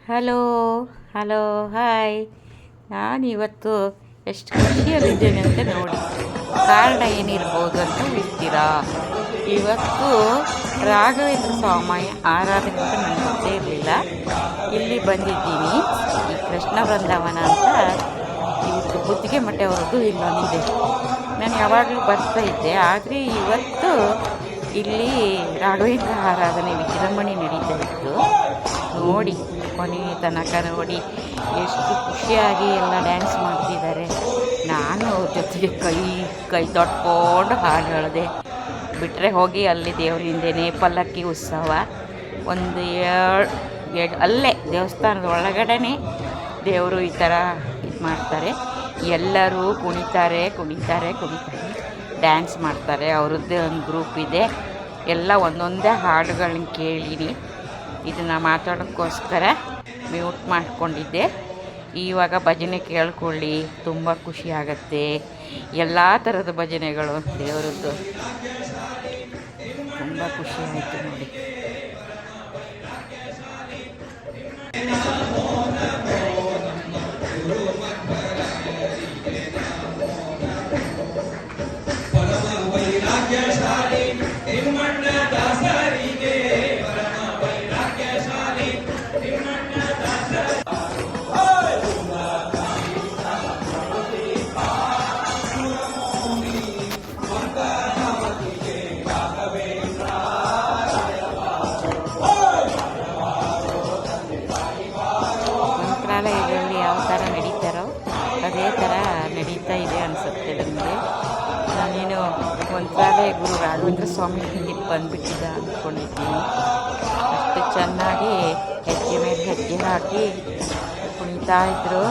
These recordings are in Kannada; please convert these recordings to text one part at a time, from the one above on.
Hello hello hi. ನಾನಿವತ್ತು ಎಷ್ಟು ಖುಷಿಯಲ್ಲಿದ್ದೇನೆ ಅಂತ ನೋಡಿ. ಕಾರಣ ಏನಿರ್ಬೋದು ಅಂತ ಹೇಳ್ತೀರಾ? ಇವತ್ತು ರಾಘವೇಂದ್ರ ಸ್ವಾಮಿ ಆರಾಧನೆ ಅಂತ ನನಗೆ ಗೊತ್ತೇ ಇರಲಿಲ್ಲ. ಇಲ್ಲಿ ಬಂದಿದ್ದೀನಿ. ಈ ಕೃಷ್ಣ ಬೃಂದಾವನ ಅಂತ ಇವತ್ತು ಬುದ್ಧಿಗೆ ಮಠ ಅವ್ರದ್ದು ಇಲ್ಲೊಂದಿದೆ. ನಾನು ಯಾವಾಗಲೂ ಬರ್ತಾ ಇದ್ದೆ, ಆದರೆ ಇವತ್ತು ಇಲ್ಲಿ ರಾಘವೇಂದ್ರ ಆರಾಧನೆ ವಿಜೃಂಭಣೆ ನಡೀತಾ ಇತ್ತು. ನೋಡಿ, ಕೊನೆಯ ತನಕ ನೋಡಿ ಎಷ್ಟು ಖುಷಿಯಾಗಿ ಎಲ್ಲ ಡ್ಯಾನ್ಸ್ ಮಾಡ್ತಿದ್ದಾರೆ. ನಾನು ಅವ್ರ ಜೊತೆಗೆ ಕೈ ತೊಟ್ಕೊಂಡು ಹಾಡು ಹೇಳಿದೆ. ಬಿಟ್ಟರೆ ಹೋಗಿ ಅಲ್ಲಿ ದೇವರಿಂದೇನೆ ಪಲ್ಲಕ್ಕಿ ಉತ್ಸವ ಒಂದು ಅಲ್ಲೇ ದೇವಸ್ಥಾನದ ಒಳಗಡೆನೆ ದೇವರು ಈ ಥರ ಇದು ಮಾಡ್ತಾರೆ. ಎಲ್ಲರೂ ಕುಣಿತಾರೆ, ಡ್ಯಾನ್ಸ್ ಮಾಡ್ತಾರೆ. ಅವ್ರದ್ದೇ ಒಂದು ಗ್ರೂಪ್ ಇದೆ. ಎಲ್ಲ ಒಂದೊಂದೇ ಹಾಡುಗಳನ್ನ ಕೇಳಿನಿ. ಇದನ್ನು ಮಾತಾಡೋಕ್ಕೋಸ್ಕರ ಮ್ಯೂಟ್ ಮಾಡ್ಕೊಂಡಿದ್ದೆ. ಇವಾಗ ಭಜನೆ ಕೇಳ್ಕೊಳ್ಳಿ, ತುಂಬ ಖುಷಿ ಆಗುತ್ತೆ. ಎಲ್ಲ ಥರದ ಭಜನೆಗಳು ದೇವರದ್ದು ತುಂಬ ಖುಷಿ ಆಯಿತು ನೋಡಿ. ಮಂತ್ರಾಲಯಗಳಲ್ಲಿ ಯಾವ ಥರ ನಡೀತಾರೋ ಅದೇ ಥರ ನಡೀತಾ ಇದೆ ಅನಿಸುತ್ತೆ ನನಗೆ. ನಾನೇನು ಮಂತ್ರಾಲಯ ಗುರು ರಾಘವೇಂದ್ರ ಸ್ವಾಮಿ ಇಲ್ಲಿಗೆ ಬಂದುಬಿಟ್ಟಿದ್ದ ಅಂದ್ಕೊಂಡಿದ್ದೀನಿ. ಅಷ್ಟು ಚೆನ್ನಾಗಿ ಹೆಜ್ಜೆ ಮೇಲೆ ಹೆಜ್ಜೆ ಹಾಕಿ ಕುಣಿತಾ ಇದ್ರು.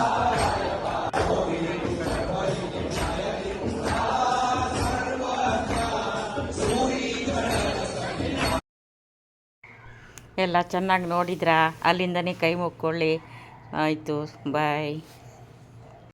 ಎಲ್ಲ ಚೆನ್ನಾಗಿ ನೋಡಿದ್ರಾ? ಅಲ್ಲಿಂದನೇ ಕೈ ಮುಕ್ಕೊಳ್ಳಿ. ಆಯಿತು, ಬಾಯ್.